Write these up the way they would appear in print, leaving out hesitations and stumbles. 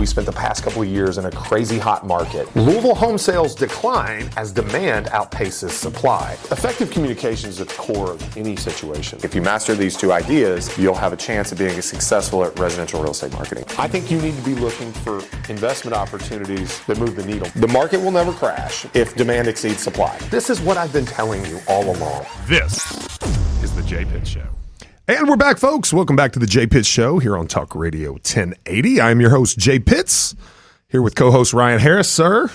we spent the past couple of years in a crazy hot market. Louisville home sales decline as demand outpaces supply. Effective communication is at the core of any situation. If you master these two ideas, you'll have a chance of being successful at residential real estate marketing. I think you need to be looking for investment opportunities that move the needle. The market will never crash if demand exceeds supply. This is what I've been telling you all along. This is the Jay Pitts Show. And we're back, folks. Welcome back to the Jay Pitts Show here on Talk Radio 1080. I'm your host, Jay Pitts, here with co-host Ryan Harris, sir.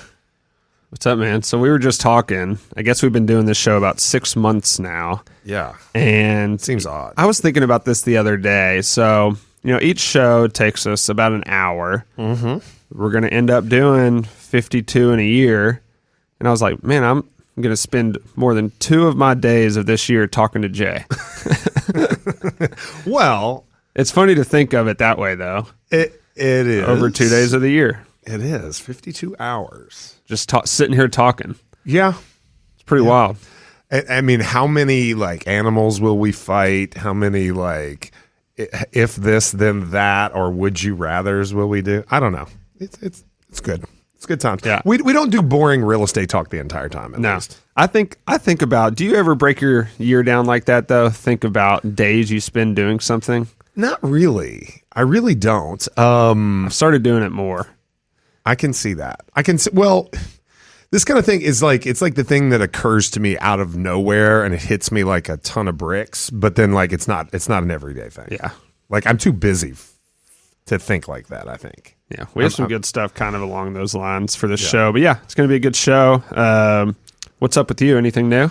What's up, man? So we were just talking. I guess we've been doing this show about 6 months now. Yeah. And seems odd. I was thinking about this the other day. So, each show takes us about an hour. Mm-hmm. We're going to end up doing 52 in a year. And I was like, man, I'm going to spend more than 2 of my days of this year talking to Jay. Well, it's funny to think of it that way, though. It is. Over 2 days of the year. It is. 52 hours. Just sitting here talking. Yeah. It's pretty wild. I mean, how many, animals will we fight? How many, if this, then that, or would you rathers will we do? I don't know. It's good. It's good times. Yeah. We don't do boring real estate talk the entire time, at least. I think about, do you ever break your year down like that, though? Think about days you spend doing something? Not really. I really don't. I've started doing it more. I can see that. This kind of thing is it's like the thing that occurs to me out of nowhere and it hits me like a ton of bricks, but then it's not an everyday thing. Yeah. I'm too busy to think like that, I think. Yeah. We have some good stuff kind of along those lines for this show, but it's going to be a good show. What's up with you? Anything new?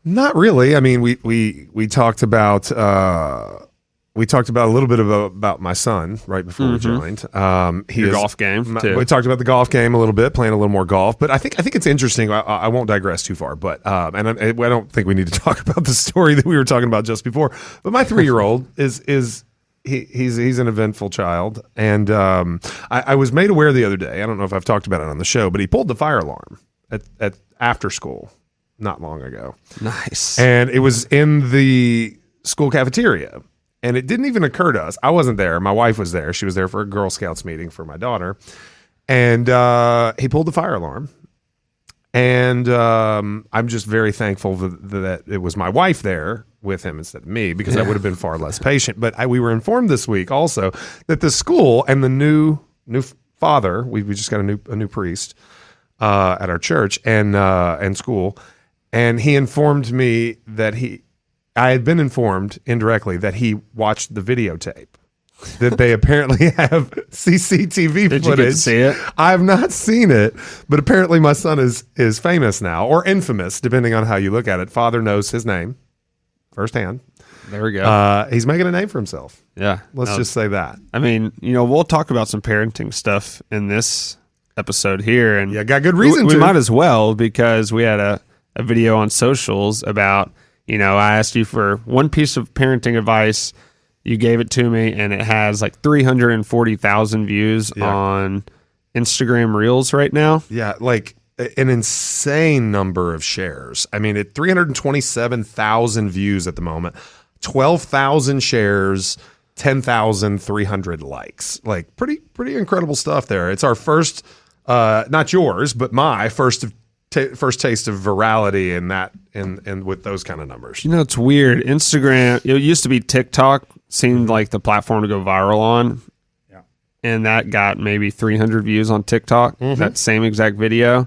Not really. I mean, we talked about a little bit about my son right before we joined. Your golf game, too. We talked about the golf game a little bit, playing a little more golf. But I think it's interesting. I won't digress too far, but I don't think we need to talk about the story that we were talking about just before. But my 3-year-old he's an eventful child, and I was made aware the other day. I don't know if I've talked about it on the show, but he pulled the fire alarm at after school not long ago. Nice. And it was in the school cafeteria. And it didn't even occur to us. I wasn't there. My wife was there. She was there for a Girl Scouts meeting for my daughter. And he pulled the fire alarm. And I'm just very thankful that it was my wife there with him instead of me, because I would have been far less patient. But we were informed this week also that the school and the new father, we just got a new priest at our church and school. And he informed me that I had been informed indirectly that he watched the videotape, that they apparently have CCTV Did footage. You get to see it? I have not seen it, but apparently my son is famous now, or infamous, depending on how you look at it. Father knows his name firsthand. There we go. He's making a name for himself. Yeah. Let's just say that. I mean, we'll talk about some parenting stuff in this episode here. And got good reason we to. might as well, because we had a video on socials about, I asked you for one piece of parenting advice. You gave it to me, and it has 340,000 views on Instagram Reels right now. Yeah, an insane number of shares. I mean, at 327,000 views at the moment, 12,000 shares, 10,300 likes. Pretty incredible stuff there. It's our first, not yours, but my first taste of virality in that and with those kind of numbers. It's weird. Instagram, it used to be TikTok, seemed like the platform to go viral on. Yeah. And that got maybe 300 views on TikTok, that same exact video,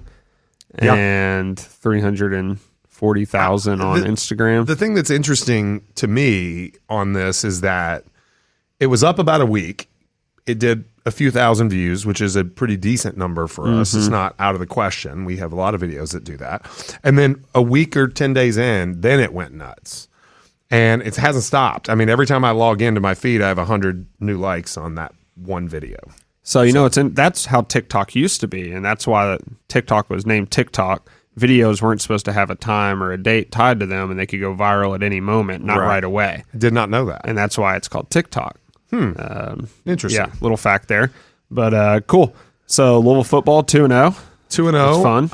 and 340,000 on Instagram. The thing that's interesting to me on this is that it was up about a week. It did a few thousand views, which is a pretty decent number for us. It's not out of the question. We have a lot of videos that do that. And then a week or 10 days in, then it went nuts. And it hasn't stopped. I mean, every time I log into my feed, I have 100 new likes on that one video. So, that's how TikTok used to be. And that's why TikTok was named TikTok. Videos weren't supposed to have a time or a date tied to them, and they could go viral at any moment, not right away. Did not know that. And that's why it's called TikTok. Interesting. Yeah, little fact there. But cool. So Louisville football 2-0. 2-0. It's fun.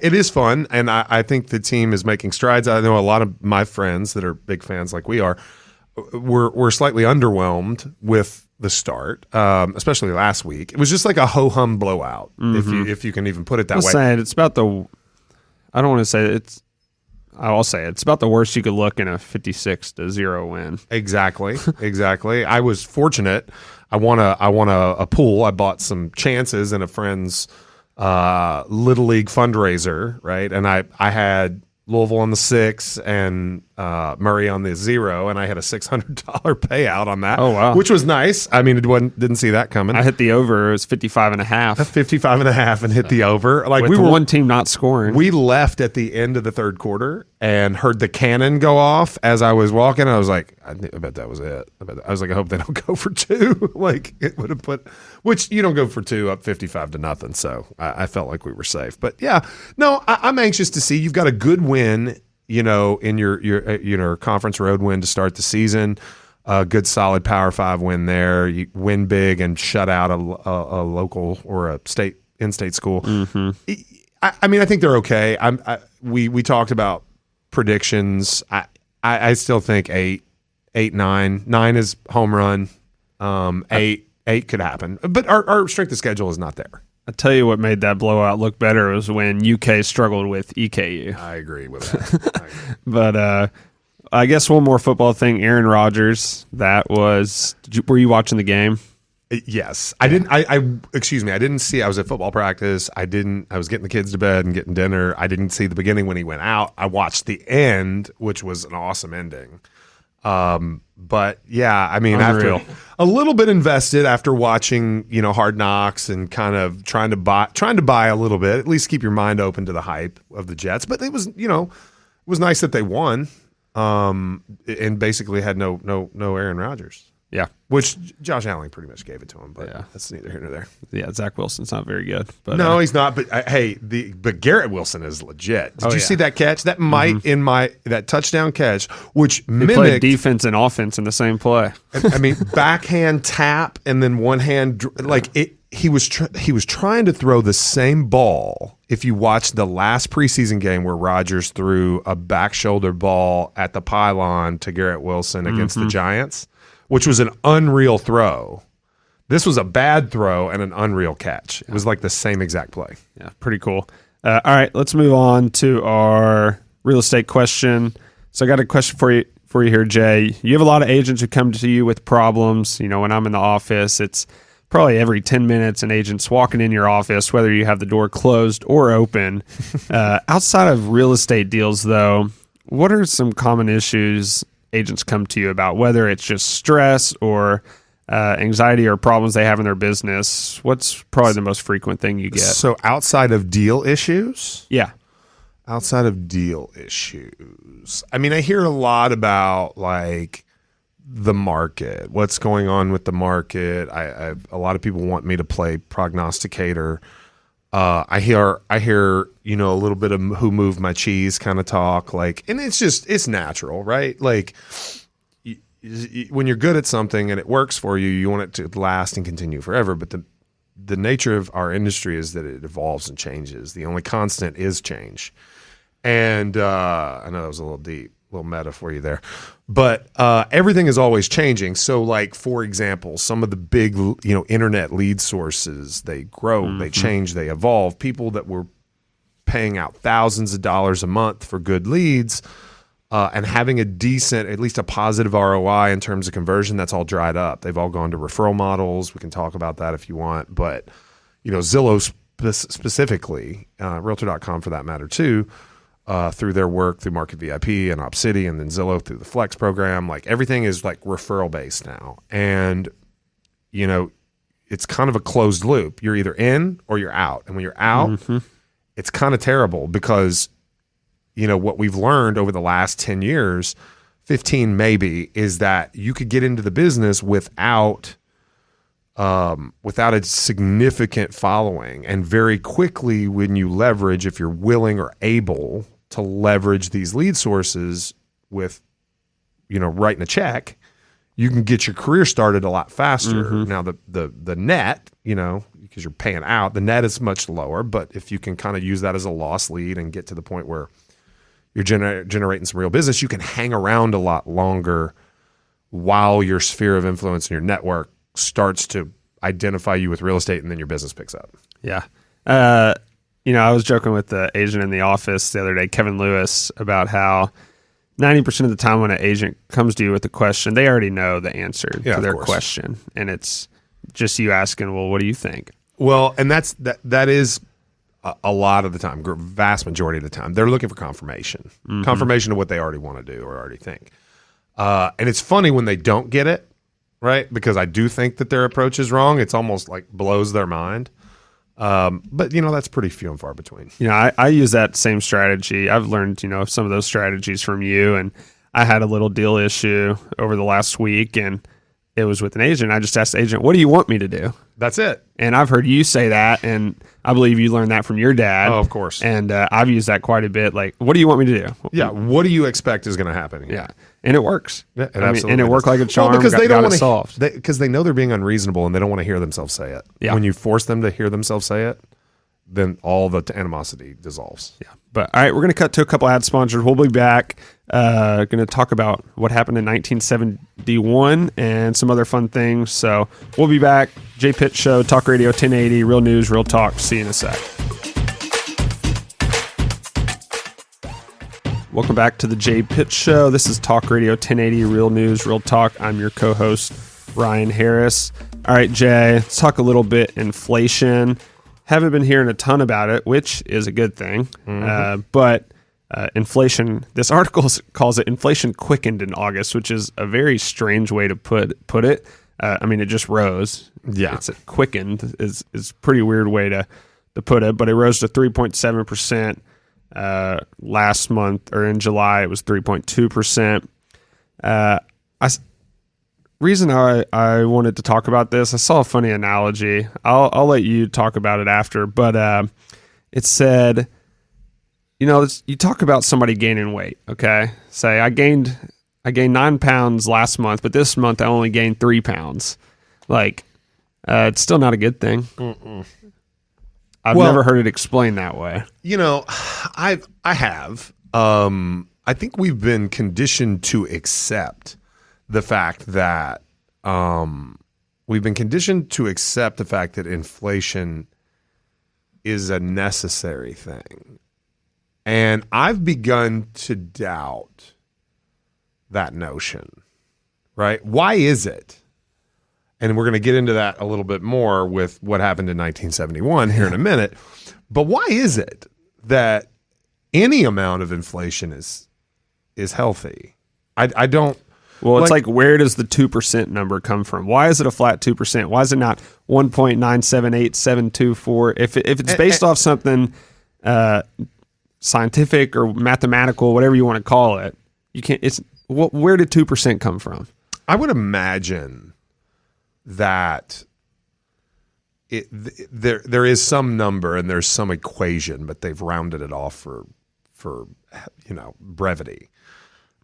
It is fun, and I think the team is making strides. I know a lot of my friends that are big fans like we are were slightly underwhelmed with the start, especially last week. It was just like a ho-hum blowout, if you can even put it that I'm way. saying it's about the. I don't want to say it's. I'll say it's about the worst you could look in a 56-0 win. Exactly. I was fortunate. I won a pool. I bought some chances in a friend's little league fundraiser, right? And I had Louisville on the 6 and Murray on the 0, and I had a $600 payout on that. Oh, wow. Which was nice. I mean, didn't see that coming. I hit the over. It was 55.5. 55.5 and hit the over. Like with one team not scoring. We left at the end of the third quarter and heard the cannon go off as I was walking. I was like, I bet that was it. I was like, I hope they don't go for 2. Like it would have put, which you don't go for 2 up 55-0. So I felt like we were safe. But yeah, no, I'm anxious to see. You've got a good win, in your conference road win to start the season. A good solid Power 5 win there. You win big and shut out a local or a state in-state school. I mean, I think they're okay. We talked about predictions. I still think 8, 9. 9 is home run. 8 could happen, but our strength of schedule is not there. I tell you what made that blowout look better was when UK struggled with EKU. I agree with that. But I guess one more football thing. Aaron Rodgers. That was. Were you watching the game? Yes, I didn't. Excuse me. I didn't see. I was at football practice. I was getting the kids to bed and getting dinner. I didn't see the beginning when he went out. I watched the end, which was an awesome ending. But yeah, I mean, Unreal. after a little bit invested after watching, Hard Knocks and kind of trying to buy a little bit, at least keep your mind open to the hype of the Jets. But it was, it was nice that they won, and basically had no Aaron Rodgers. Yeah. Which Josh Allen pretty much gave it to him, but Yeah. that's neither here nor there. Yeah, Zach Wilson's not very good. But No, he's not. But but Garrett Wilson is legit. Did you see that catch? That might that touchdown catch, which they played mimicked defense and offense in the same play. I mean, backhand tap and then one hand like it. He was trying to throw the same ball. If you watch the last preseason game where Rodgers threw a back shoulder ball at the pylon to Garrett Wilson against the Giants, which was an unreal throw. This was a bad throw and an unreal catch. It was like the same exact play. Yeah, pretty cool. All right, let's move on to our real estate question. So I got a question for you here, Jay. You have a lot of agents who come to you with problems. When I'm in the office, it's probably every 10 minutes an agent's walking in your office, whether you have the door closed or open. Outside of real estate deals, though, what are some common issues agents come to you about, whether it's just stress or anxiety or problems they have in their business? What's probably the most frequent thing you get? So outside of deal issues? Yeah. Outside of deal issues. I mean, I hear a lot about like the market, what's going on with the market. A lot of people want me to play prognosticator. I hear, a little bit of who moved my cheese kind of talk, and it's natural, right? Like when you're good at something and it works for you, you want it to last and continue forever. But the nature of our industry is that it evolves and changes. The only constant is change. And I know that was a little deep, a little meta for you there, but everything is always changing. So like, for example, some of the big, internet lead sources, they grow, they change, they evolve. People that were paying out thousands of dollars a month for good leads and having a decent, at least a positive ROI in terms of conversion, that's all dried up. They've all gone to referral models. We can talk about that if you want, but Zillow specifically, realtor.com for that matter too, through their work through Market VIP and OpCity, and then Zillow through the Flex program. Like everything is like referral based now. And, it's kind of a closed loop. You're either in or you're out. And when you're out, it's kind of terrible because, what we've learned over the last 10 years, 15 maybe, is that you could get into the business without a significant following. And very quickly when you leverage, if you're willing or able to leverage these lead sources with, writing a check, you can get your career started a lot faster. Now the net, because you're paying out, the net is much lower, but if you can kind of use that as a loss lead and get to the point where you're generating some real business, you can hang around a lot longer while your sphere of influence and your network starts to identify you with real estate, and then your business picks up. Yeah. I was joking with the agent in the office the other day, Kevin Lewis, about how 90% of the time when an agent comes to you with a question, they already know the answer to their question. And it's just you asking, well, what do you think? Well, and that is a lot of the time, vast majority of the time, they're looking for confirmation, confirmation of what they already want to do or already think. And it's funny when they don't get it, right? Because I do think that their approach is wrong. It's almost like blows their mind. But that's pretty few and far between. I use that same strategy. I've learned, some of those strategies from you, and I had a little deal issue over the last week, and it was with an agent. I just asked the agent, what do you want me to do? That's it. And I've heard you say that, and I believe you learned that from your dad. Oh, of course. And I've used that quite a bit. Like, what do you want me to do? Yeah. What do you expect is going to happen? Yeah. And it works. Yeah, absolutely and it worked like a charm. Well, because they don't want it solved. Because they know they're being unreasonable and they don't want to hear themselves say it. Yeah. When you force them to hear themselves say it, then all the animosity dissolves. Yeah. But all right, we're going to cut to a couple ad sponsors. We'll be back. Going to talk about what happened in 1971 and some other fun things. So we'll be back. Jay Pitt Show, Talk Radio 1080, real news, real talk. See you in a sec. Welcome back to the Jay Pitt Show. This is Talk Radio 1080, real news, real talk. I'm your co-host, Ryan Harris. All right, Jay, let's talk a little bit inflation. Haven't been hearing a ton about it, which is a good thing. But inflation, this article calls it inflation quickened in August, which is a very strange way to put it. It just rose. Yeah. It's quickened is a pretty weird way to put it, but it rose to 3.7%. Last month, or in July, it was 3.2%. Reason I wanted to talk about this, I saw a funny analogy. I'll let you talk about it after, but it said, you talk about somebody gaining weight. Okay, say I gained 9 pounds last month, but this month I only gained 3 pounds. Like, it's still not a good thing. Mm-mm. I've never heard it explained that way. I have. I think we've been conditioned to accept the fact that inflation is a necessary thing. And I've begun to doubt that notion, right? Why is it? And we're going to get into that a little bit more with what happened in 1971 here in a minute. But why is it that any amount of inflation is healthy? I don't. Well, it's like where does the 2% number come from? Why is it a flat 2%? Why is it not 1.978724? If it's based off something scientific or mathematical, whatever you want to call it, you can't. Where did 2% come from? I would imagine that there is some number and there's some equation, but they've rounded it off for brevity.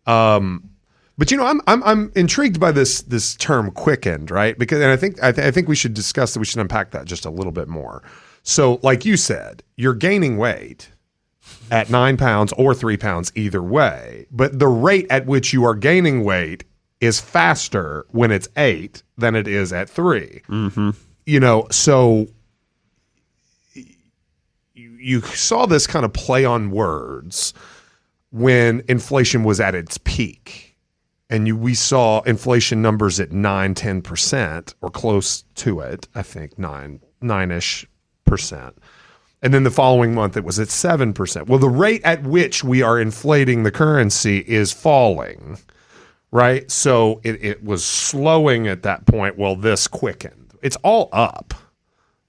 But I'm intrigued by this term quickened, right? Because I think we should discuss that. We should unpack that just a little bit more. So, like you said, you're gaining weight at 9 pounds or 3 pounds either way, but the rate at which you are gaining weight is faster when it's 8 than it is at 3. Mm-hmm. So you saw this kind of play on words when inflation was at its peak. And we saw inflation numbers at 9-10% or close to it, I think 9-ish percent. And then the following month it was at 7%. Well, the rate at which we are inflating the currency is falling. Right? So it was slowing at that point. Well, this quickened. It's all up.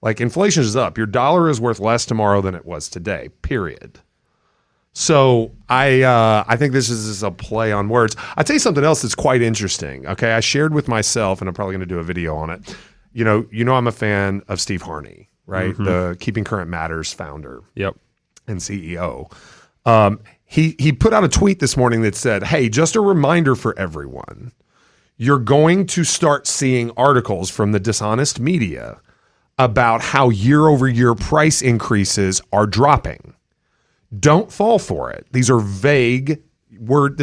Like inflation is up. Your dollar is worth less tomorrow than it was today, period. So I think this is a play on words. I'll tell you something else that's quite interesting. Okay. I shared with myself, and I'm probably going to do a video on it. I'm a fan of Steve Harney, right? Mm-hmm. The Keeping Current Matters founder. Yep. And CEO. He put out a tweet this morning that said, hey, just a reminder for everyone, you're going to start seeing articles from the dishonest media about how year-over-year price increases are dropping. Don't fall for it. These are vague word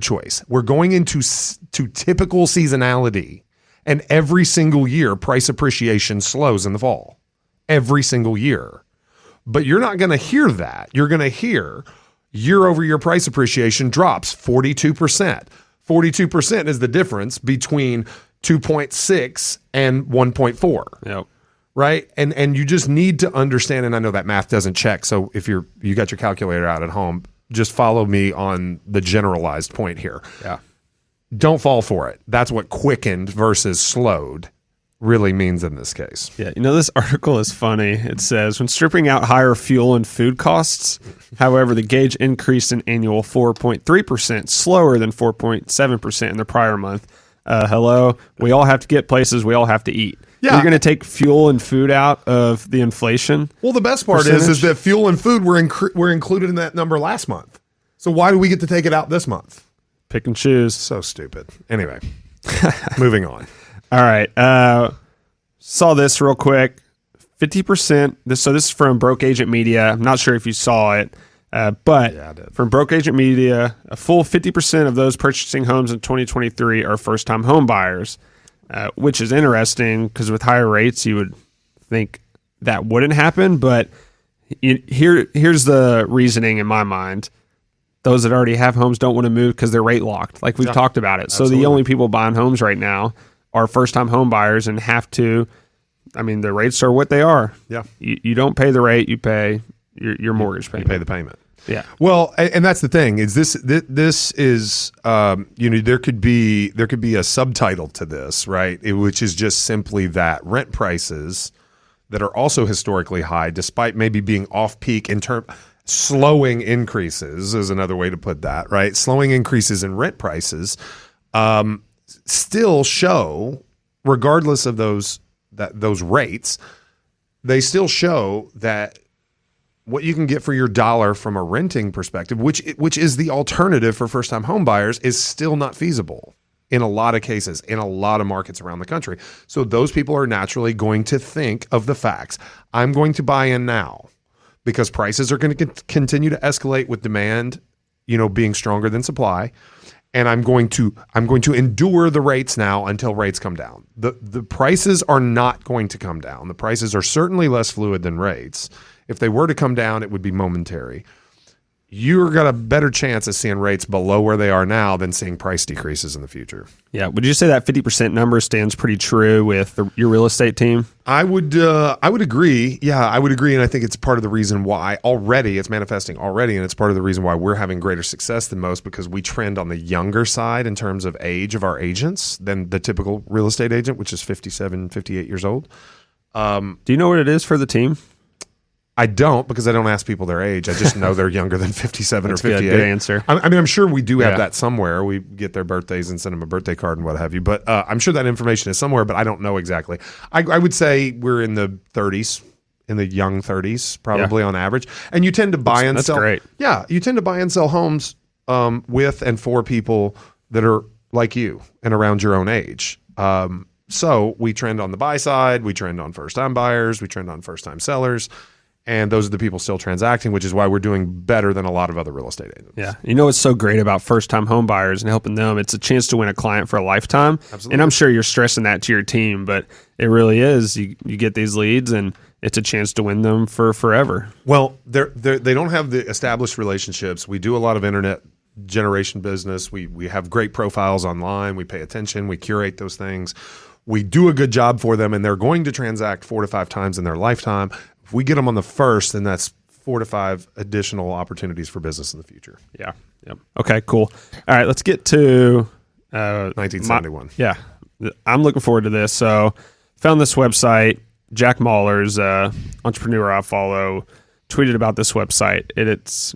choice. We're going into typical seasonality, And every single year, price appreciation slows in the fall. Every single year. But you're not going to hear that. You're going to hear year over year price appreciation drops 42%. 42% is the difference between 2.6 and 1.4. Yep. Right? And you just need to understand, and I know that math doesn't check, so if you got your calculator out at home, just follow me on the generalized point here. Yeah. Don't fall for it. That's what quickened versus slowed really means in this case. Yeah, this article is funny. It says, when stripping out higher fuel and food costs, however, the gauge increased an annual 4.3%, slower than 4.7% in the prior month. Hello, we all have to get places, we all have to eat. Yeah. You're going to take fuel and food out of the inflation? Well, the best part is that fuel and food were included in that number last month. So why do we get to take it out this month? Pick and choose. So stupid. Anyway, moving on. All right. Saw this real quick. 50%. This is from Broke Agent Media. I'm not sure if you saw it, but Yeah, I did. from Broke Agent Media, a full 50% of those purchasing homes in 2023 are first-time home buyers, which is interesting because with higher rates, you would think that wouldn't happen. But here's the reasoning in my mind. Those that already have homes don't want to move because they're rate locked, like we've talked about it. Absolutely. So the only people buying homes right now are first-time home buyers and have to, the rates are what they are. Yeah. You don't pay the rate, you pay your mortgage payment. You pay the payment. Yeah. Well, and that's the thing is this is there could be a subtitle to this, right? Which is just simply that rent prices that are also historically high, despite maybe being off peak slowing increases is another way to put that, right? Slowing increases in rent prices still show, regardless of those rates, they still show that what you can get for your dollar from a renting perspective, which is the alternative for first-time home buyers, is still not feasible in a lot of cases, in a lot of markets around the country. So those people are naturally going to think of the facts. I'm going to buy in now because prices are going to continue to escalate with demand, being stronger than supply. And I'm going to endure the rates now until rates come down. The prices are not going to come down. The prices are certainly less fluid than rates. If they were to come down, it would be momentary. You're got a better chance of seeing rates below where they are now than seeing price decreases in the future. Yeah. Would you say that 50% number stands pretty true with your real estate team? I would agree. Yeah, I would agree. And I think it's part of the reason why it's manifesting already. And it's part of the reason why we're having greater success than most, because we trend on the younger side in terms of age of our agents than the typical real estate agent, which is 57, 58 years old. Do you know what it is for the team? I don't, because I don't ask people their age. I just know they're younger than 57 or 58. Good answer. I'm sure we do have that somewhere. We get their birthdays and send them a birthday card and what have you. But I'm sure that information is somewhere, but I don't know exactly. I would say we're in the 30s, in the young 30s, probably on average. And you tend to buy and sell. That's great. Yeah, you tend to buy and sell homes with and for people that are like you and around your own age. So we trend on the buy side. We trend on first-time buyers. We trend on first-time sellers. And those are the people still transacting, which is why we're doing better than a lot of other real estate agents. Yeah. What's so great about first-time home buyers and helping them? It's a chance to win a client for a lifetime. Absolutely. And I'm sure you're stressing that to your team, but it really is. You get these leads, and it's a chance to win them for forever. Well, they don't have the established relationships. We do a lot of internet generation business. We have great profiles online. We pay attention. We curate those things. We do a good job for them, and they're going to transact 4 to 5 times in their lifetime. If we get them on the first, then that's 4 to 5 additional opportunities for business in the future. Yeah. Yep. Okay, cool. All right, let's get to 1971. Yeah. I'm looking forward to this. So found this website. Jack Mahler's entrepreneur I follow tweeted about this website. It's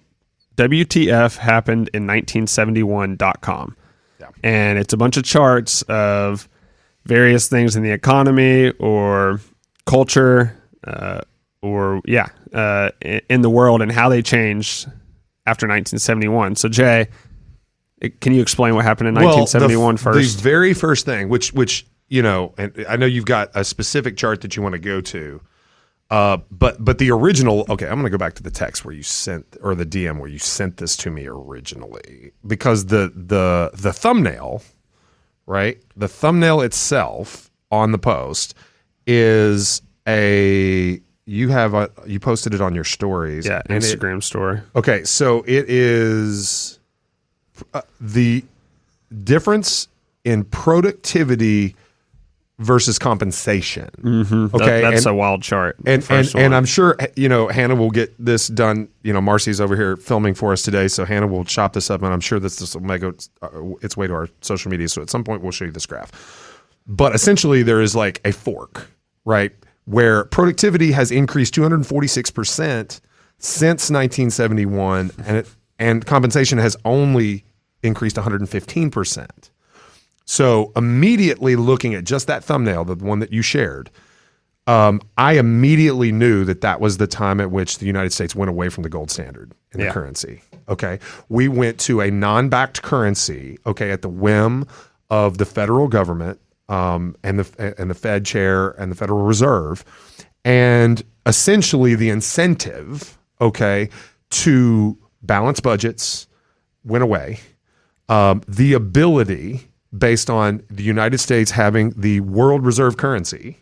WTF happened in 1971.com. Yeah. And it's a bunch of charts of various things in the economy or culture in the world and how they changed after 1971. So Jay, can you explain what happened in 1971 first? The very first thing, which and I know you've got a specific chart that you want to go to, but the original. Okay, I'm going to go back to the text where you sent, or the DM where you sent this to me originally, because the thumbnail right? The thumbnail itself on the post is you posted it on your stories. Yeah, Instagram story. Okay, so it is the difference in productivity versus compensation. Mm-hmm. Okay, that's a wild chart. And I'm sure Hannah will get this done. Marcy's over here filming for us today, so Hannah will chop this up, and I'm sure this will make its way to our social media. So at some point we'll show you this graph. But essentially, there is like a fork, right, where productivity has increased 246% since 1971, and compensation has only increased 115%. So immediately looking at just that thumbnail, the one that you shared, I immediately knew that was the time at which the United States went away from the gold standard in the currency. Okay, we went to a non-backed currency. Okay, at the whim of the federal government and the Fed chair and the Federal Reserve, and essentially the incentive, okay, to balance budgets went away. The ability, based on the United States having the world reserve currency,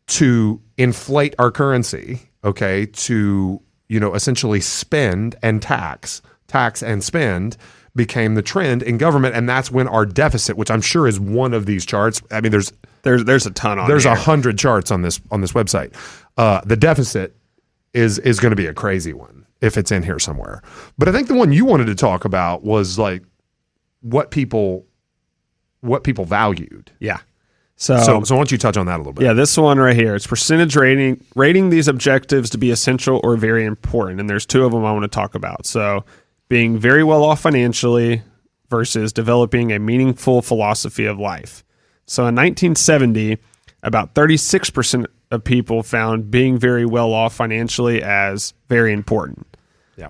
to inflate our currency, okay, to essentially spend and tax and spend, became the trend in government, and that's when our deficit, which I'm sure is one of these charts. I mean, there's a ton on. There's 100 charts on this website. The deficit is going to be a crazy one if it's in here somewhere. But I think the one you wanted to talk about was like what people valued. Yeah. So why don't you touch on that a little bit? Yeah, this one right here. It's percentage rating these objectives to be essential or very important. And there's two of them I want to talk about. So being very well off financially versus developing a meaningful philosophy of life. So in 1970, about 36% of people found being very well off financially as very important. Yeah.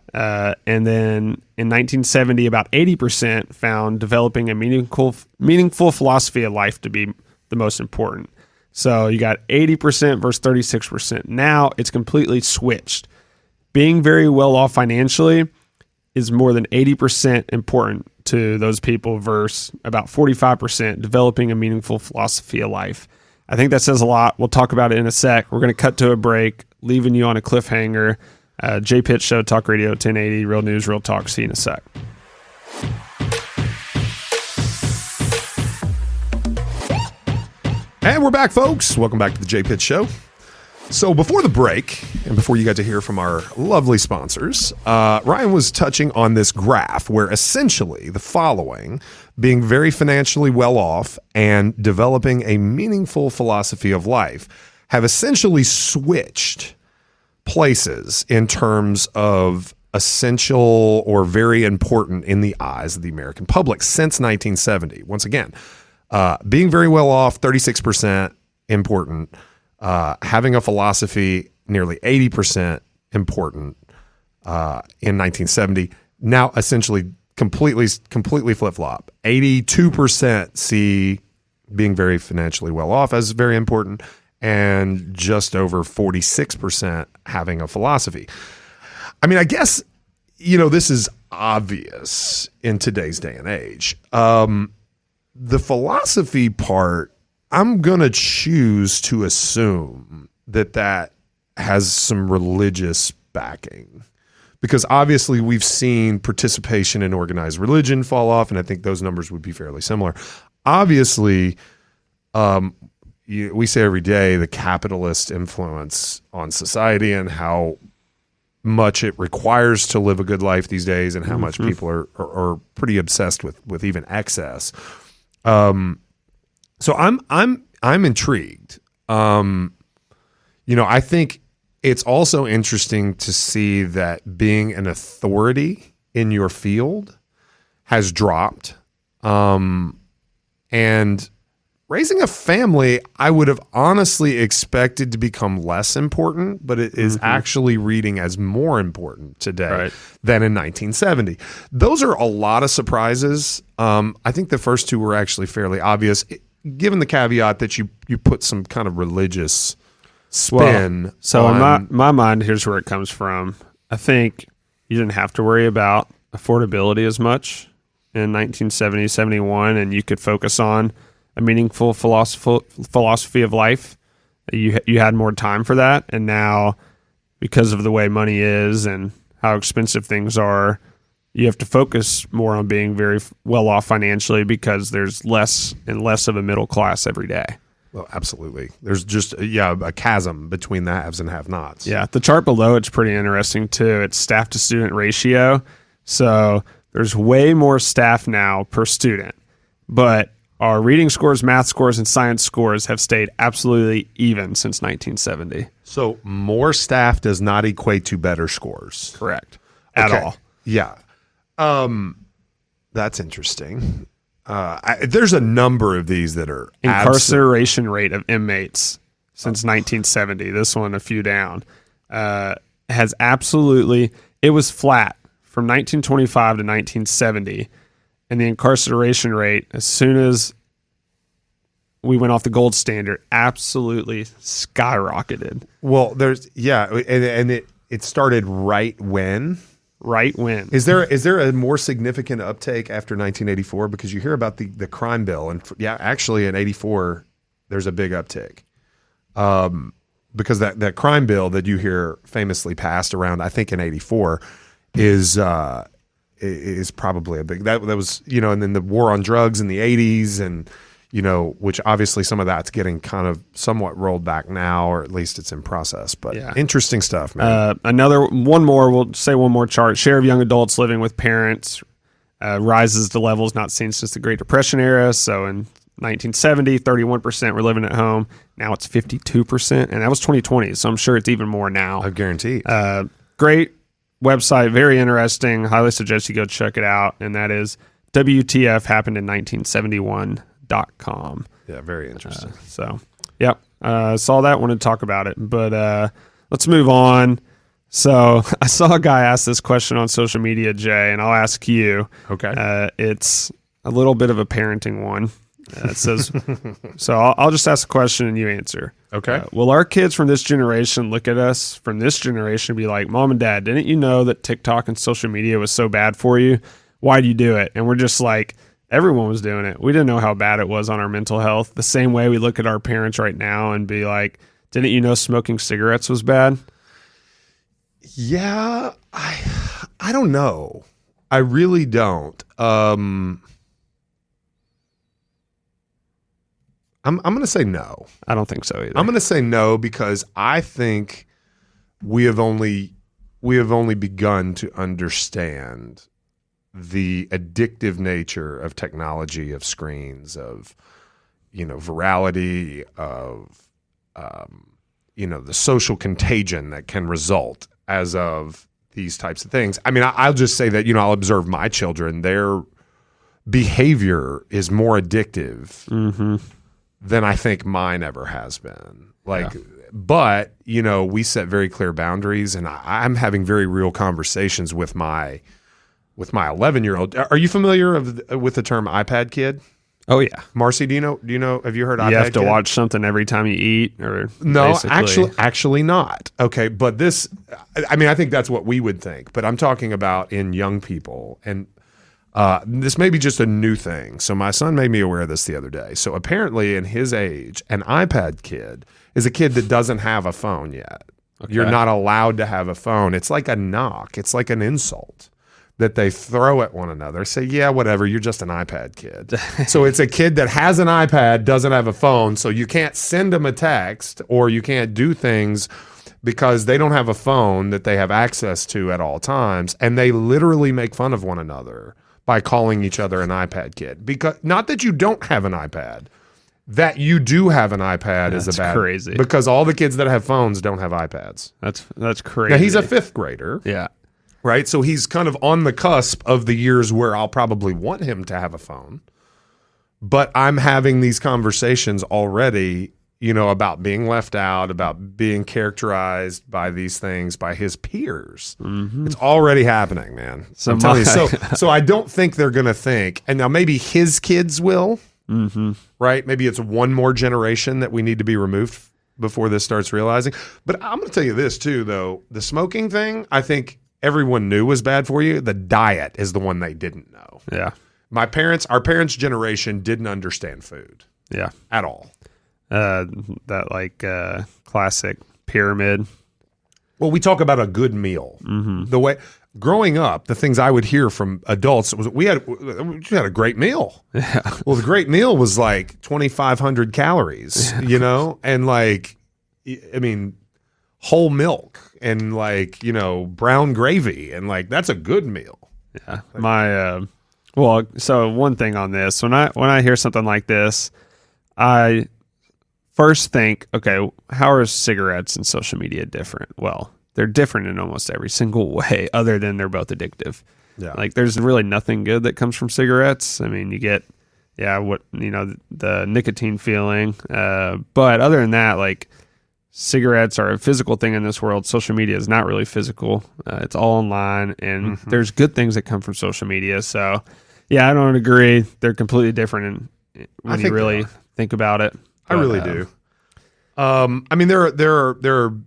And then in 1970, about 80% found developing a meaningful philosophy of life to be the most important. So you got 80% versus 36%. Now it's completely switched. Being very well off financially is more than 80% important to those people versus about 45% developing a meaningful philosophy of life. I think that says a lot. We'll talk about it in a sec. We're going to cut to a break, leaving you on a cliffhanger. Jay Pitt Show, Talk Radio 1080, Real News, Real Talk. See you in a sec. And we're back, folks. Welcome back to the Jay Pitt Show. So before the break, and before you got to hear from our lovely sponsors, Ryan was touching on this graph where essentially the following, being very financially well off and developing a meaningful philosophy of life, have essentially switched places in terms of essential or very important in the eyes of the American public since 1970. Once again, being very well off, 36% important. Having a philosophy, nearly 80% important in 1970. Now, essentially, completely flip-flop. 82% see being very financially well off as very important, and just over 46% having a philosophy. I mean, I guess, this is obvious in today's day and age. The philosophy part, I'm going to choose to assume that has some religious backing, because obviously we've seen participation in organized religion fall off, and I think those numbers would be fairly similar. Obviously, we say every day the capitalist influence on society and how much it requires to live a good life these days, and how much people are pretty obsessed with even excess. So I'm intrigued. I think it's also interesting to see that being an authority in your field has dropped. And raising a family, I would have honestly expected to become less important, but it is actually reading as more important today than in 1970. Those are a lot of surprises. I think the first two were actually fairly obvious, given the caveat that you put some kind of religious spin. In my mind, here's where it comes from. I think you didn't have to worry about affordability as much in 1970, 71, and you could focus on a meaningful philosophy of life. You had more time for that, and now because of the way money is and how expensive things are, you have to focus more on being very well off financially because there's less and less of a middle class every day. Well, absolutely. There's just a chasm between the haves and have-nots. Yeah, the chart below, it's pretty interesting too. It's staff to student ratio. So there's way more staff now per student, but our reading scores, math scores, and science scores have stayed absolutely even since 1970. So more staff does not equate to better scores. Correct. At all. Yeah. That's interesting. There's a number of these that are Incarceration rate of inmates since 1970. This one a few down. Has absolutely, it was flat from 1925 to 1970. And the incarceration rate, as soon as we went off the gold standard, absolutely skyrocketed. Well, and it started right when? Right when. Is there a more significant uptake after 1984? Because you hear about the crime bill, and actually in 84 there's a big uptick, because that crime bill that you hear famously passed around, I think in 84, is probably a big that was, and then the war on drugs in the 80s, and which obviously some of that's getting kind of somewhat rolled back now, or at least it's in process. But interesting stuff, man. One more chart. Share of young adults living with parents rises to levels not seen since the Great Depression era. So in 1970, 31% were living at home. Now it's 52%, and that was 2020. So I'm sure it's even more now. I guarantee. Great website, very interesting. Highly suggest you go check it out. And that is WTF happened in 1971.com. Yeah, very interesting. Saw that, wanted to talk about it, but let's move on. So I saw a guy ask this question on social media, Jay, and I'll ask you. Okay. It's a little bit of a parenting one. It says, so I'll just ask a question and you answer. Okay. Will our kids from this generation look at us from this generation and be like, Mom and Dad, didn't you know that TikTok and social media was so bad for you? Why'd you do it? And we're just like, everyone was doing it. We didn't know how bad it was on our mental health. The same way we look at our parents right now and be like, didn't you know smoking cigarettes was bad? Yeah, I don't know. I really don't. I'm going to say no. I don't think so either. I'm going to say no because I think we have only begun to understand the addictive nature of technology, of screens, of virality, of the social contagion that can result as of these types of things. I mean, I'll just say that I'll observe my children; their behavior is more addictive than I think mine ever has been. But we set very clear boundaries, and I'm having very real conversations with my 11-year-old. Are you familiar with the term iPad kid? Oh yeah, Marcy, do you know? Have you heard? You have to watch something every time you eat, or no? Actually not. Okay, but this, I think that's what we would think. But I'm talking about in young people, and this may be just a new thing. So my son made me aware of this the other day. So apparently, in his age, an iPad kid is a kid that doesn't have a phone yet. Okay. You're not allowed to have a phone. It's like a knock. It's like an insult that they throw at one another. Say, yeah, whatever, you're just an iPad kid. So it's a kid that has an iPad, doesn't have a phone, so you can't send them a text or you can't do things because they don't have a phone that they have access to at all times, and they literally make fun of one another by calling each other an iPad kid. Because not that you don't have an iPad, that you do have an iPad is crazy. Because all the kids that have phones don't have iPads. That's crazy. Now he's a 5th grader. Yeah. Right? So he's kind of on the cusp of the years where I'll probably want him to have a phone. But I'm having these conversations already, about being left out, about being characterized by these things by his peers. Mm-hmm. It's already happening, man. I'm telling you. So I don't think they're going to think, and now maybe his kids will, right? Maybe it's one more generation that we need to be removed before this starts realizing. But I'm going to tell you this too, though. The smoking thing, I think everyone knew was bad for you. The diet is the one they didn't know. Yeah. Our parents' generation didn't understand food Yeah. at all. That like classic pyramid. Well, we talk about a good meal. The way growing up, the things I would hear from adults was we had a great meal. Yeah. Well, the great meal was like 2,500 calories, and like, I mean, whole milk and like, brown gravy, and like that's a good meal. Yeah. Well, so one thing on this, when I hear something like this, I first think, okay, how are cigarettes and social media different? Well, they're different in almost every single way, other than they're both addictive. Yeah. Like there's really nothing good that comes from cigarettes. I mean, you get, the nicotine feeling. But other than that, like cigarettes are a physical thing in this world. Social media is not really physical. It's all online, and there's good things that come from social media. So yeah, I don't agree. They're completely different when you really think about it. I really do. I mean, there are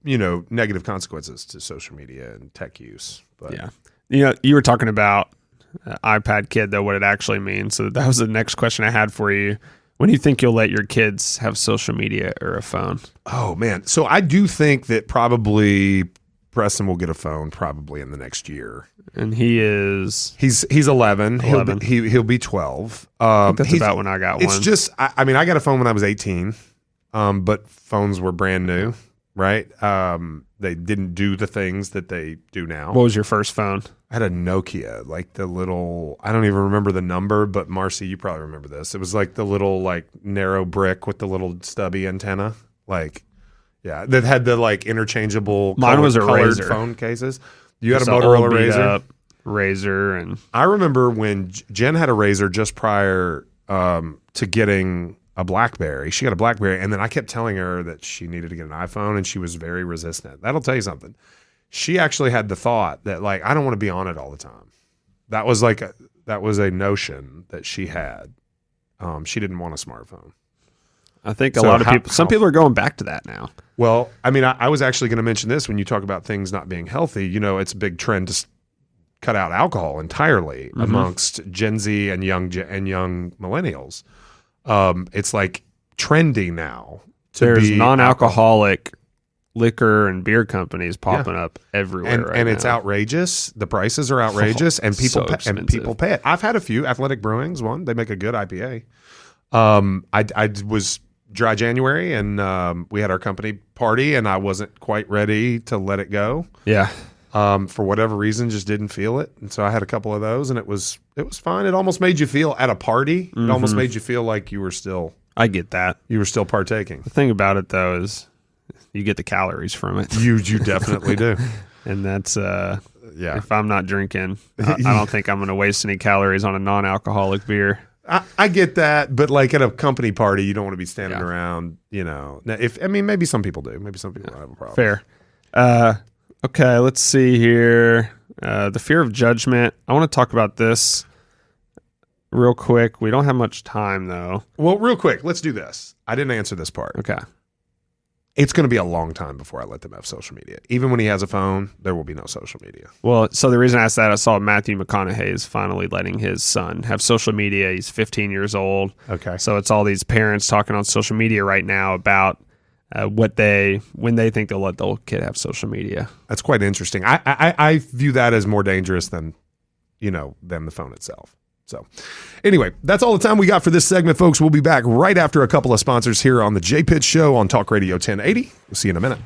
negative consequences to social media and tech use. But yeah, you were talking about iPad kid, though, what it actually means. So that was the next question I had for you. When do you think you'll let your kids have social media or a phone? Oh man, so I do think that probably Preston will get a phone probably in the next year. And he's 11. 11. He'll be 12. I think that's about when I got one. It's just I mean I got a phone when I was 18, but phones were brand new, right? They didn't do the things that they do now. What was your first phone? I had a Nokia, like the little, I don't even remember the number, but Marcy, you probably remember this. It was like the little like narrow brick with the little stubby antenna, like. Yeah, that had the like interchangeable. Mine was a colored Razr. Phone cases. You had a Just Motorola old beat Razr. up Razr, and I remember when Jen had a Razr just prior to getting a BlackBerry. She got a BlackBerry, and then I kept telling her that she needed to get an iPhone, and she was very resistant. That'll tell you something. She actually had the thought that like I don't want to be on it all the time. That was a notion that she had. She didn't want a smartphone. I think some people are going back to that now. Well, I mean, I was actually going to mention this when you talk about things not being healthy. It's a big trend to cut out alcohol entirely amongst Gen Z and young millennials. It's like trendy now. There's non-alcoholic liquor and beer companies popping up everywhere, and it's outrageous. The prices are outrageous, and people pay it. I've had a few. Athletic Brewing's one. They make a good IPA. I was dry January, and we had our company party, and I wasn't quite ready to let it go. Yeah. For whatever reason, just didn't feel it, and so I had a couple of those, and it was fine. It almost made you feel at a party. It almost made you feel like you were still. I get that. You were still partaking. The thing about it though is, you get the calories from it. You definitely do, and that's If I'm not drinking, I don't think I'm going to waste any calories on a non-alcoholic beer. I get that, but like at a company party, you don't want to be standing around, Now, maybe some people do. Maybe some people don't have a problem. Fair. Okay, let's see here. The fear of judgment. I want to talk about this real quick. We don't have much time, though. Well, real quick, let's do this. I didn't answer this part. Okay. It's going to be a long time before I let them have social media. Even when he has a phone, there will be no social media. Well, so the reason I asked that, I saw Matthew McConaughey is finally letting his son have social media. He's 15 years old. Okay. So it's all these parents talking on social media right now about when they think they'll let the kid have social media. That's quite interesting. I view that as more dangerous than the phone itself. So anyway, that's all the time we got for this segment, folks. We'll be back right after a couple of sponsors here on the J Pitts Show on Talk Radio 1080. We'll see you in a minute.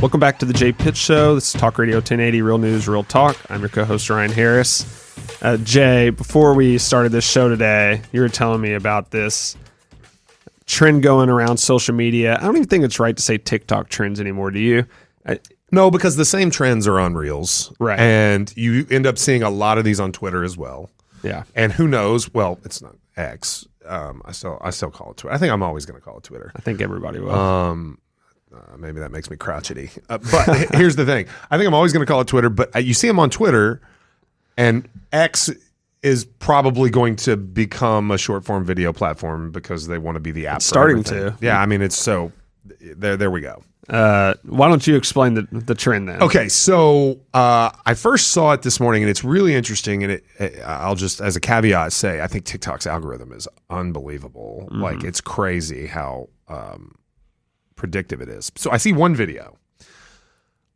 Welcome back to the J Pitts Show. This is Talk Radio 1080, Real News, Real Talk. I'm your co-host, Ryan Harris. Jay, before we started this show today, you were telling me about this trend going around social media. I don't even think it's right to say TikTok trends anymore, do you? No, because the same trends are on Reels. Right. And you end up seeing a lot of these on Twitter as well. Yeah. And who knows? Well, it's not X. I still call it Twitter. I think I'm always going to call it Twitter. I think everybody will. Maybe that makes me crotchety. But here's the thing. I think I'm always going to call it Twitter, but you see them on Twitter, and X is probably going to become a short form video platform because they want to be the app. It's starting to. Yeah, I mean, it's so there we go. Why don't you explain the trend then? Okay, so I first saw it this morning, and it's really interesting. And I'll just, as a caveat, say I think TikTok's algorithm is unbelievable. Like, it's crazy how predictive it is. So I see one video.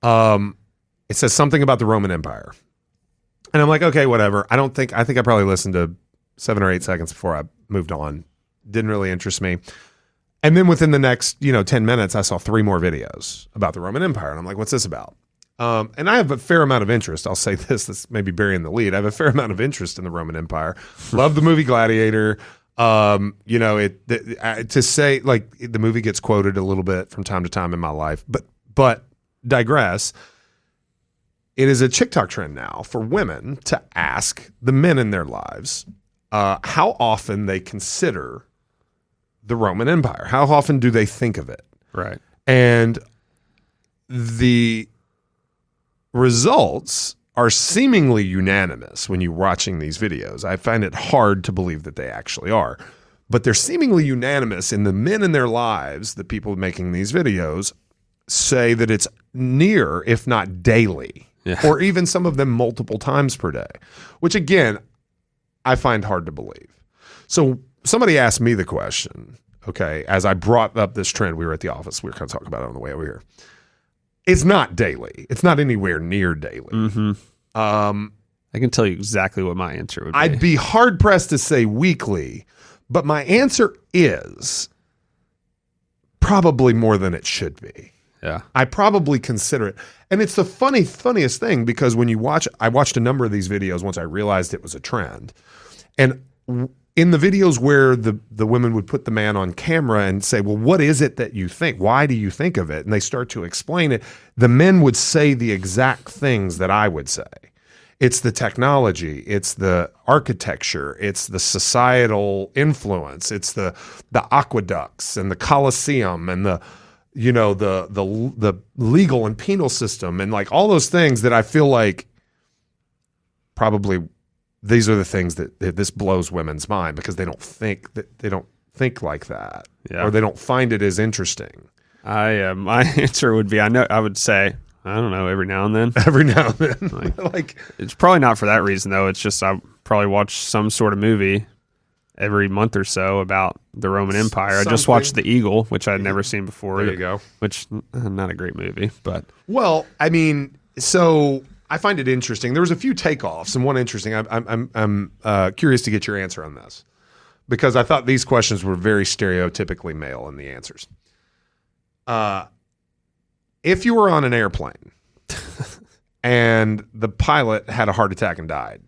It says something about the Roman Empire, and I'm like, okay, whatever. I think I probably listened to 7 or 8 seconds before I moved on. Didn't really interest me. And then within the next, 10 minutes, I saw 3 more videos about the Roman Empire. And I'm like, what's this about? And I have a fair amount of interest. I'll say this may be burying the lead. I have a fair amount of interest in the Roman Empire. Love the movie Gladiator. To say, like, the movie gets quoted a little bit from time to time in my life. But digress. It is a TikTok trend now for women to ask the men in their lives how often they consider the Roman Empire. How often do they think of it? Right. And the results are seemingly unanimous when you're watching these videos. I find it hard to believe that they actually are. But they're seemingly unanimous in the men in their lives, the people making these videos, say that it's near, if not daily, or even some of them multiple times per day, which, again, I find hard to believe. So somebody asked me the question, okay, as I brought up this trend. We were at the office. We were kind of talking about it on the way over here. It's not daily. It's not anywhere near daily. Mm-hmm. I can tell you exactly what my answer would be. I'd be hard-pressed to say weekly, but my answer is probably more than it should be. Yeah. I probably consider it. And it's the funniest thing, because when I watched a number of these videos once I realized it was a trend. And in the videos where the women would put the man on camera and say, well, what is it that you think? Why do you think of it? And they start to explain it. The men would say the exact things that I would say. It's the technology. It's the architecture. It's the societal influence. It's the aqueducts and the Colosseum and the legal and penal system, and like all those things that I feel like probably these are the things that this blows women's mind, because they don't think like that, or they don't find it as interesting. My answer would be, I would say, I don't know, every now and then. Every now and then. like it's probably not for that reason, though. It's just I probably watch some sort of movie every month or so about the Roman Empire. I just watched The Eagle, which I'd never seen before. There you go. Which, not a great movie, but... Well, I mean, so I find it interesting. There was a few takeoffs, and one interesting. I'm curious to get your answer on this, because I thought these questions were very stereotypically male in the answers. If you were on an airplane and the pilot had a heart attack and died,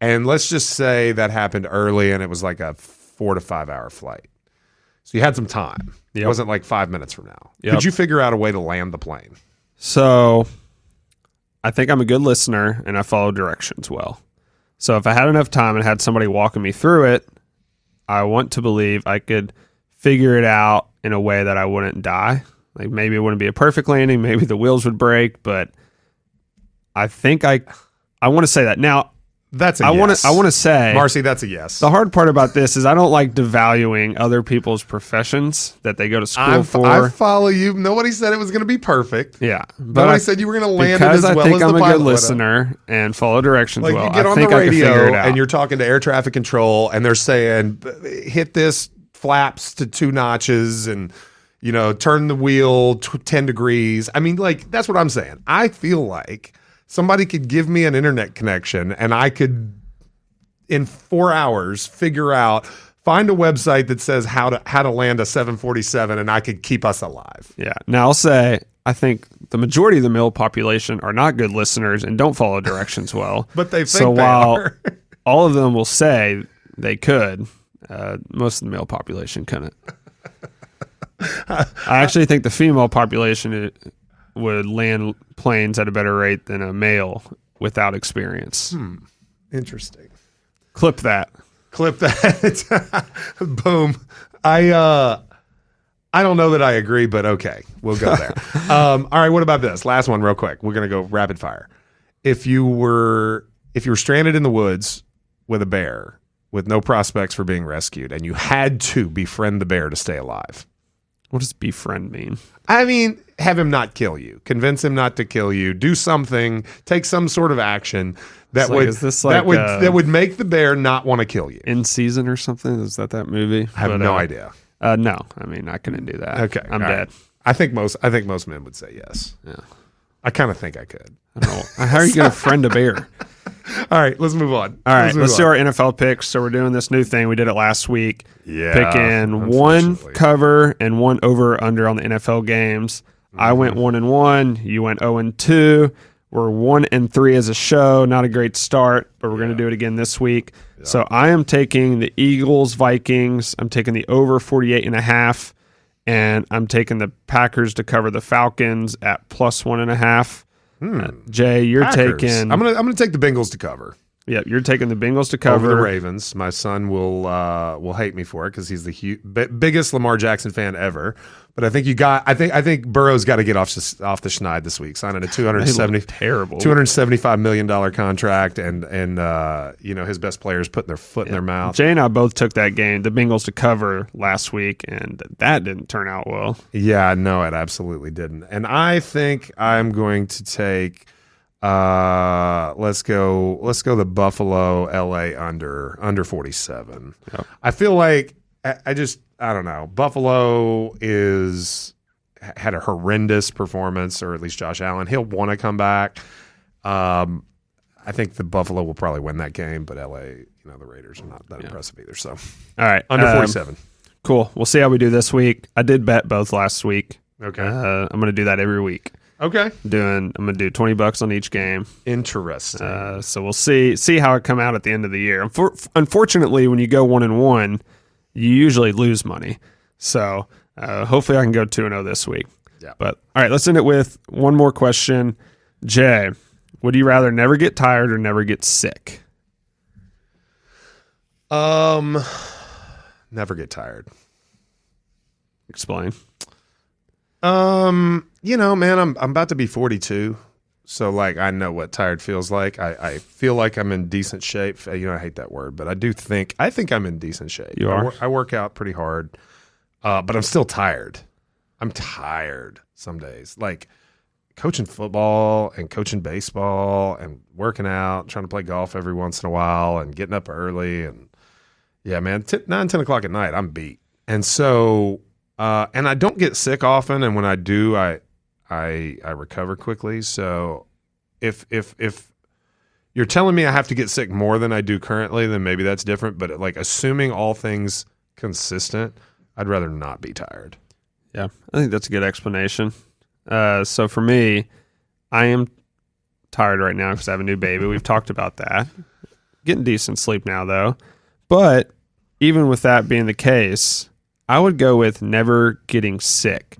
and let's just say that happened early and it was like a 4 to 5 hour flight, so you had some time. It wasn't like 5 minutes from now. Could you figure out a way to land the plane? So I think I'm a good listener and I follow directions well. So if I had enough time and had somebody walking me through it, I want to believe I could figure it out in a way that I wouldn't die. Like, maybe it wouldn't be a perfect landing, maybe the wheels would break, but I think I want to say that. Now, that's a yes. I want to say, Marcy, that's a yes. The hard part about this is I don't like devaluing other people's professions that they go to school for. I follow you. Nobody said it was going to be perfect. Yeah, but nobody said you were going to land it as well as the pilot. Because I think I'm a good listener and follow directions well. You get on the radio and you're talking to air traffic control, and they're saying, hit this flaps to 2 notches and, turn the wheel 10 degrees. I mean, like, that's what I'm saying. I feel like somebody could give me an internet connection and I could, in 4 hours, find a website that says how to land a 747, and I could keep us alive. Yeah. Now, I'll say, I think the majority of the male population are not good listeners and don't follow directions well. But they think so they while are. all of them will say they could, most of the male population couldn't. I actually think the female population would land planes at a better rate than a male without experience. Interesting. Clip that. Boom. I don't know that I agree, but okay, we'll go there. All right, what about this? Last one real quick. We're going to go rapid fire. If you were stranded in the woods with a bear with no prospects for being rescued, and you had to befriend the bear to stay alive, What does befriend mean? I mean, have him not kill you. Convince him not to kill you. Do something. Take some sort of action that would make the bear not want to kill you. In Season or something? Is that movie? I have no idea. No, I mean, I couldn't do that. Okay, I'm dead. Right. I think most men would say yes. Yeah. I kind of think I could. I don't know. How are you going to friend a bear? All right, let's move on. All right, let's do our NFL picks. So we're doing this new thing. We did it last week. Yeah, picking one cover and one over under on the NFL games. I went 1-1. You went 0-2. We're 1-3 as a show. Not a great start, but we're going to do it again this week. Yeah. So I am taking the Eagles, Vikings. I'm taking the over 48.5, and I'm taking the Packers to cover the Falcons at +1.5. Jay, you're Packers. taking. I'm gonna take the Bengals to cover. Yeah, you're taking the Bengals to cover over the Ravens. My son will hate me for it because he's the biggest Lamar Jackson fan ever. But I think Burrow's got to get off the schneid this week, signing a $275 million contract, and his best players putting their foot in their mouth. Jay and I both took that game, the Bengals to cover last week, and that didn't turn out well. Yeah, no, it absolutely didn't. And I think I'm going to take. Let's go the Buffalo LA under 47. Yep. I feel like I don't know. Buffalo had a horrendous performance, or at least Josh Allen. He'll want to come back. I think the Buffalo will probably win that game, but LA, the Raiders are not that impressive either. So, all right, under 47. Cool. We'll see how we do this week. I did bet both last week. Okay. I'm going to do that every week. Okay. I'm going to do $20 on each game. Interesting. So we'll see how it come out at the end of the year. Unfortunately, when you go 1-1, you usually lose money. So hopefully I can go 2-0 this week. Yeah. But all right, let's end it with one more question. Jay, would you rather never get tired or never get sick? Never get tired. Explain. Man, I'm about to be 42, so like I know what tired feels like. I feel like I'm in decent shape. I hate that word, but I think I'm in decent shape. You are. I work out pretty hard, but I'm still tired. I'm tired some days, like coaching football and coaching baseball and working out, trying to play golf every once in a while, and getting up early. And yeah, man, 9, 10 o'clock at night, I'm beat, and so. And I don't get sick often, and when I do, I recover quickly. So, if you're telling me I have to get sick more than I do currently, then maybe that's different. But like assuming all things consistent, I'd rather not be tired. Yeah, I think that's a good explanation. So for me, I am tired right now because I have a new baby. We've talked about that. Getting decent sleep now, though. But even with that being the case, I would go with never getting sick.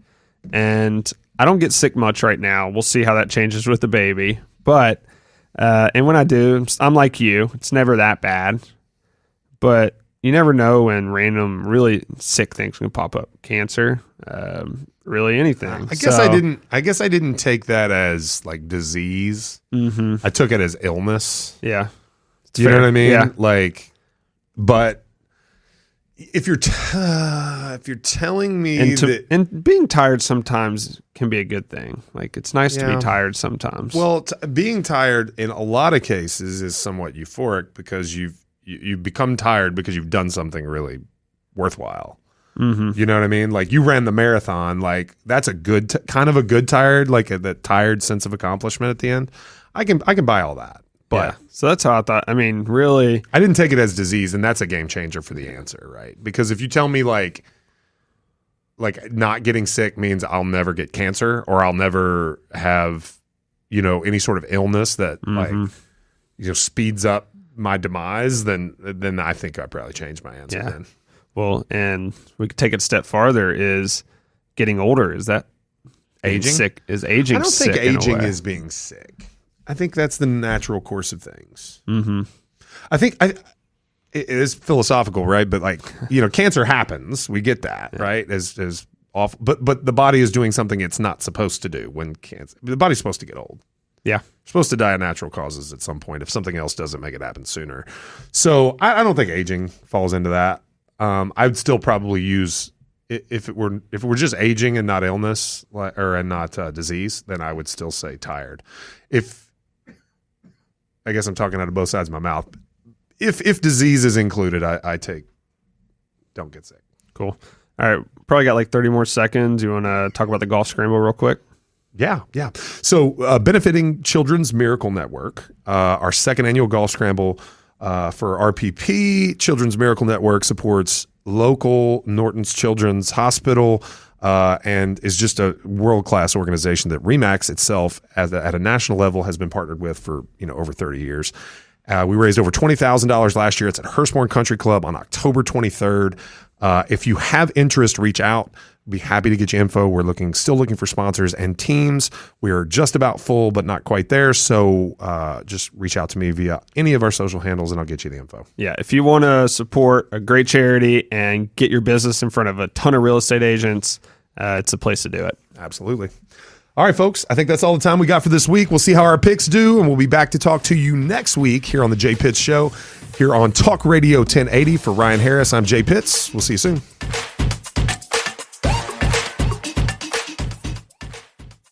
And I don't get sick much right now. We'll see how that changes with the baby. But, and when I do, I'm like you. It's never that bad. But you never know when random, really sick things can pop up. Cancer, really anything. I guess I didn't take that as like disease. Mm-hmm. I took it as illness. Yeah. Do you know what I mean? Yeah. Like, but if you're telling me and being tired sometimes can be a good thing. Like it's nice to be tired sometimes. Well, being tired in a lot of cases is somewhat euphoric because you've become tired because you've done something really worthwhile. Mm-hmm. You know what I mean? Like you ran the marathon. Like that's a good kind of a good tired, like that tired sense of accomplishment at the end. I can buy all that. But yeah. So that's how I thought. I mean, really, I didn't take it as disease, and that's a game changer for the answer, right? Because if you tell me like not getting sick means I'll never get cancer or I'll never have, any sort of illness that speeds up my demise, then I think I probably changed my answer. Yeah. Then. Well, and we could take it a step farther. Is getting older? Is that aging? Sick? Is aging? I don't sick think aging is being sick. I think that's the natural course of things. Mm-hmm. I think it is philosophical, right? But like, cancer happens. We get that, right? As awful, but the body is doing something it's not supposed to do when cancer. The body's supposed to get old. Yeah. It's supposed to die of natural causes at some point if something else doesn't make it happen sooner. So I don't think aging falls into that. I'd still probably use if it were just aging and not illness and not disease, then I would still say tired. I guess I'm talking out of both sides of my mouth. If disease is included, I take don't get sick. Cool. All right, probably got like 30 more seconds. You want to talk about the golf scramble real quick? Yeah. So benefiting Children's Miracle Network, our second annual golf scramble for RPP. Children's Miracle Network supports local Norton's Children's Hospital and is just a world-class organization that Remax itself at a national level has been partnered with for over 30 years. We raised over $20,000 last year. It's at Hurstbourne Country Club on October 23rd. If you have interest, reach out. Be happy to get you info. We're still looking for sponsors and teams. We are just about full, but not quite there. So just reach out to me via any of our social handles, and I'll get you the info. Yeah, if you want to support a great charity and get your business in front of a ton of real estate agents, it's a place to do it. Absolutely. All right, folks, I think that's all the time we got for this week. We'll see how our picks do, and we'll be back to talk to you next week here on the Jay Pitts Show, here on Talk Radio 1080. For Ryan Harris, I'm Jay Pitts. We'll see you soon.